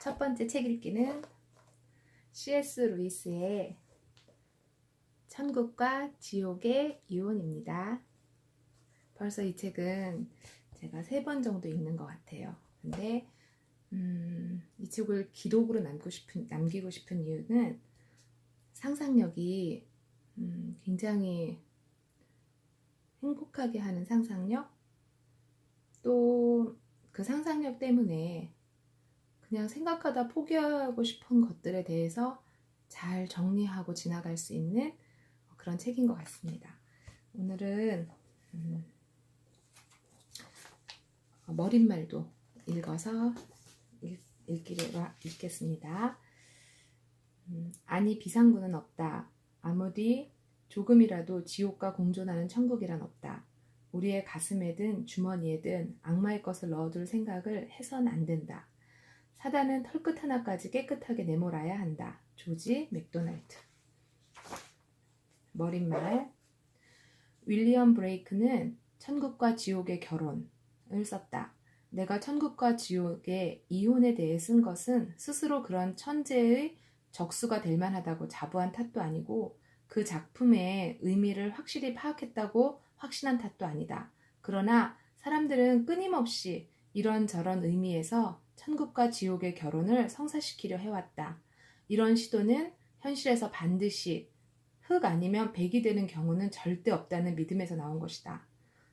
첫 번째 책 읽기는 C.S. 루이스의 천국과 지옥의 이혼입니다. 벌써 이 책은 제가 3번 정도 읽는 것 같아요. 근데 이 책을 기록으로 남기고 싶은 이유는 상상력이 굉장히 행복하게 하는 상상력, 또 그 상상력 때문에 그냥 생각하다 포기하고 싶은 것들에 대해서 잘 정리하고 지나갈 수 있는 그런 책인 것 같습니다. 오늘은 머릿말도 읽어서 읽겠습니다. 아니, 비상구는 없다. 아무리 조금이라도 지옥과 공존하는 천국이란 없다. 우리의 가슴에든 주머니에든 악마의 것을 넣어둘 생각을 해선 안 된다. 사단은 털끝 하나까지 깨끗하게 내몰아야 한다. 조지 맥도날드. 머릿말. 윌리엄 브레이크는 천국과 지옥의 결혼을 썼다. 내가 천국과 지옥의 이혼에 대해 쓴 것은 스스로 그런 천재의 적수가 될 만하다고 자부한 탓도 아니고 그 작품의 의미를 확실히 파악했다고 확신한 탓도 아니다. 그러나 사람들은 끊임없이 이런저런 의미에서 천국과 지옥의 결혼을 성사시키려 해왔다. 이런 시도는 현실에서 반드시 흑 아니면 백이 되는 경우는 절대 없다는 믿음에서 나온 것이다.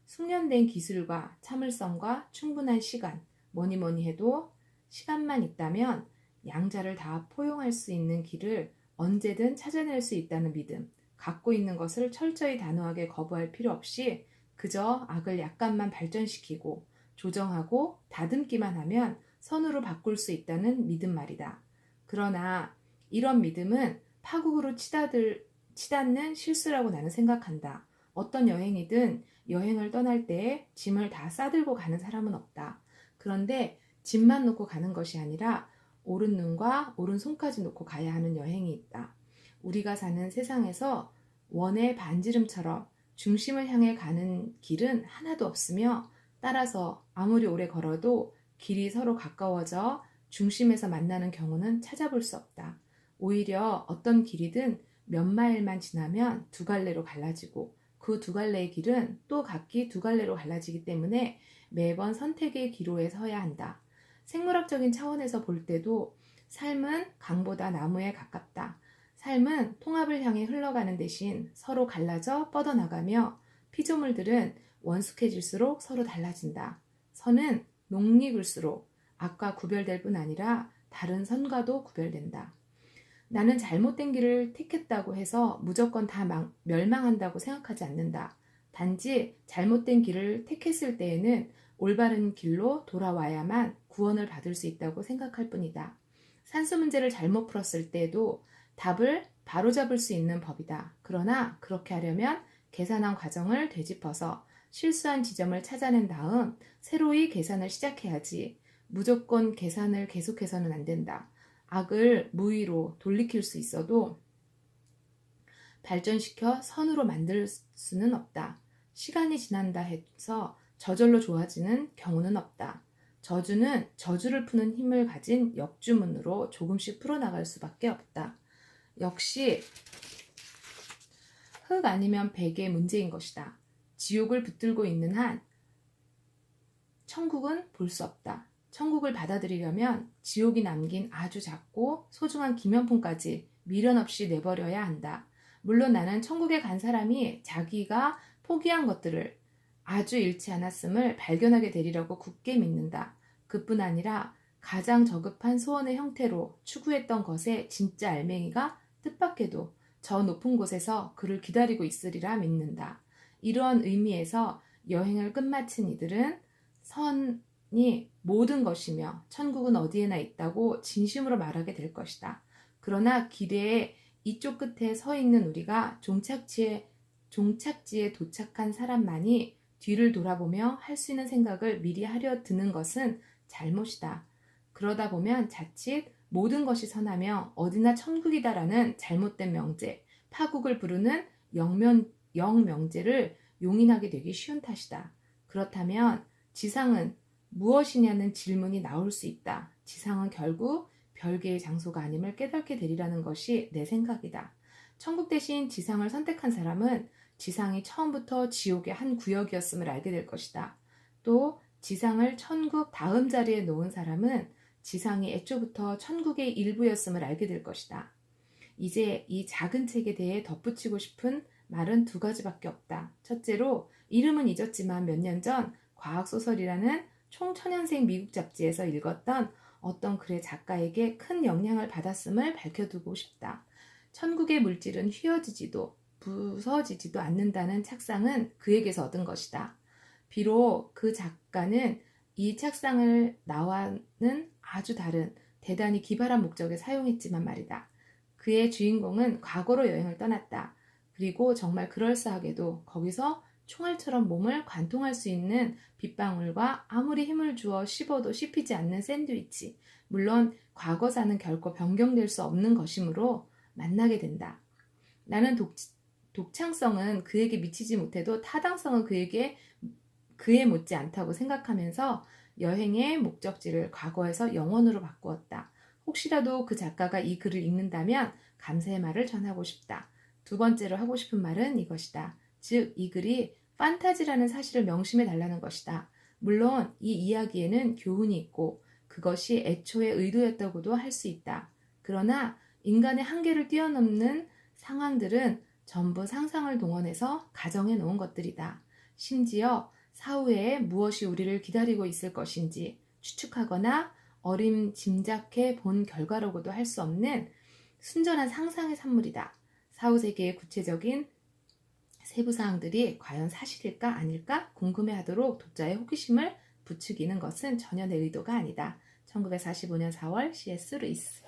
숙련된 기술과 참을성과 충분한 시간, 뭐니 해도 시간만 있다면 양자를 다 포용할 수 있는 길을 언제든 찾아낼 수 있다는 믿음, 갖고 있는 것을 철저히 단호하게 거부할 필요 없이 그저 악을 약간만 발전시키고 조정하고 다듬기만 하면 선으로 바꿀 수 있다는 믿음 말이다. 그러나 이런 믿음은 파국으로 치닫는 실수라고 나는 생각한다. 어떤 여행이든 여행을 떠날 때에 짐을 다 싸들고 가는 사람은 없다. 그런데 짐만 놓고 가는 것이 아니라 오른 눈과 오른 손까지 놓고 가야 하는 여행이 있다. 우리가 사는 세상에서 원의 반지름처럼 중심을 향해 가는 길은 하나도 없으며 따라서 아무리 오래 걸어도 길이 서로 가까워져 중심에서 만나는 경우는 찾아볼 수 없다. 오히려 어떤 길이든 몇 마일만 지나면 두 갈래로 갈라지고 그 두 갈래의 길은 또 각기 두 갈래로 갈라지기 때문에 매번 선택의 기로에 서야 한다. 생물학적인 차원에서 볼 때도 삶은 강보다 나무에 가깝다. 삶은 통합을 향해 흘러가는 대신 서로 갈라져 뻗어나가며 피조물들은 원숙해질수록 서로 달라진다. 선은 녹익을수록 악과 구별될 뿐 아니라 다른 선과도 구별된다. 나는 잘못된 길을 택했다고 해서 무조건 다 멸망한다고 생각하지 않는다. 단지 잘못된 길을 택했을 때에는 올바른 길로 돌아와야만 구원을 받을 수 있다고 생각할 뿐이다. 산수 문제를 잘못 풀었을 때에도 답을 바로잡을 수 있는 법이다. 그러나 그렇게 하려면 계산한 과정을 되짚어서 실수한 지점을 찾아낸 다음 새로이 계산을 시작해야지. 무조건 계산을 계속해서는 안 된다. 악을 무의로 돌이킬 수 있어도 발전시켜 선으로 만들 수는 없다. 시간이 지난다 해서 저절로 좋아지는 경우는 없다. 저주는 저주를 푸는 힘을 가진 역주문으로 조금씩 풀어나갈 수밖에 없다. 역시 흑 아니면 백의 문제인 것이다. 지옥을 붙들고 있는 한 천국은 볼 수 없다. 천국을 받아들이려면 지옥이 남긴 아주 작고 소중한 기념품까지 미련 없이 내버려야 한다. 물론 나는 천국에 간 사람이 자기가 포기한 것들을 아주 잃지 않았음을 발견하게 되리라고 굳게 믿는다. 그뿐 아니라 가장 저급한 소원의 형태로 추구했던 것의 진짜 알맹이가 뜻밖에도 저 높은 곳에서 그를 기다리고 있으리라 믿는다. 이러한 의미에서 여행을 끝마친 이들은 선이 모든 것이며 천국은 어디에나 있다고 진심으로 말하게 될 것이다. 그러나 길의 이쪽 끝에 서 있는 우리가 종착지에 도착한 사람만이 뒤를 돌아보며 할 수 있는 생각을 미리 하려 드는 것은 잘못이다. 그러다 보면 자칫 모든 것이 선하며 어디나 천국이다라는 잘못된 명제, 파국을 부르는 영명제를 용인하게 되기 쉬운 탓이다. 그렇다면 지상은 무엇이냐는 질문이 나올 수 있다. 지상은 결국 별개의 장소가 아님을 깨닫게 되리라는 것이 내 생각이다. 천국 대신 지상을 선택한 사람은 지상이 처음부터 지옥의 한 구역이었음을 알게 될 것이다. 또 지상을 천국 다음 자리에 놓은 사람은 지상이 애초부터 천국의 일부였음을 알게 될 것이다. 이제 이 작은 책에 대해 덧붙이고 싶은 말은 두 가지밖에 없다. 첫째로 이름은 잊었지만 몇 년 전 과학소설이라는 총천연생 미국 잡지에서 읽었던 어떤 글의 작가에게 큰 영향을 받았음을 밝혀두고 싶다. 천국의 물질은 휘어지지도 부서지지도 않는다는 착상은 그에게서 얻은 것이다. 비록 그 작가는 이 착상을 나와는 아주 다른 대단히 기발한 목적에 사용했지만 말이다. 그의 주인공은 과거로 여행을 떠났다. 그리고 정말 그럴싸하게도 거기서 총알처럼 몸을 관통할 수 있는 빗방울과 아무리 힘을 주어 씹어도 씹히지 않는 샌드위치, 물론 과거사는 결코 변경될 수 없는 것이므로 만나게 된다. 나는 독창성은 그에게 미치지 못해도 타당성은 그에 못지 않다고 생각하면서 여행의 목적지를 과거에서 영원으로 바꾸었다. 혹시라도 그 작가가 이 글을 읽는다면 감사의 말을 전하고 싶다. 두 번째로 하고 싶은 말은 이것이다. 즉, 이 글이 판타지라는 사실을 명심해 달라는 것이다. 물론 이 이야기에는 교훈이 있고 그것이 애초의 의도였다고도 할 수 있다. 그러나 인간의 한계를 뛰어넘는 상황들은 전부 상상을 동원해서 가정해 놓은 것들이다. 심지어 사후에 무엇이 우리를 기다리고 있을 것인지 추측하거나 어림짐작해 본 결과라고도 할 수 없는 순전한 상상의 산물이다. 사후세계의 구체적인 세부사항들이 과연 사실일까 아닐까 궁금해하도록 독자의 호기심을 부추기는 것은 전혀 내 의도가 아니다. 1945년 4월 C.S. 루이스.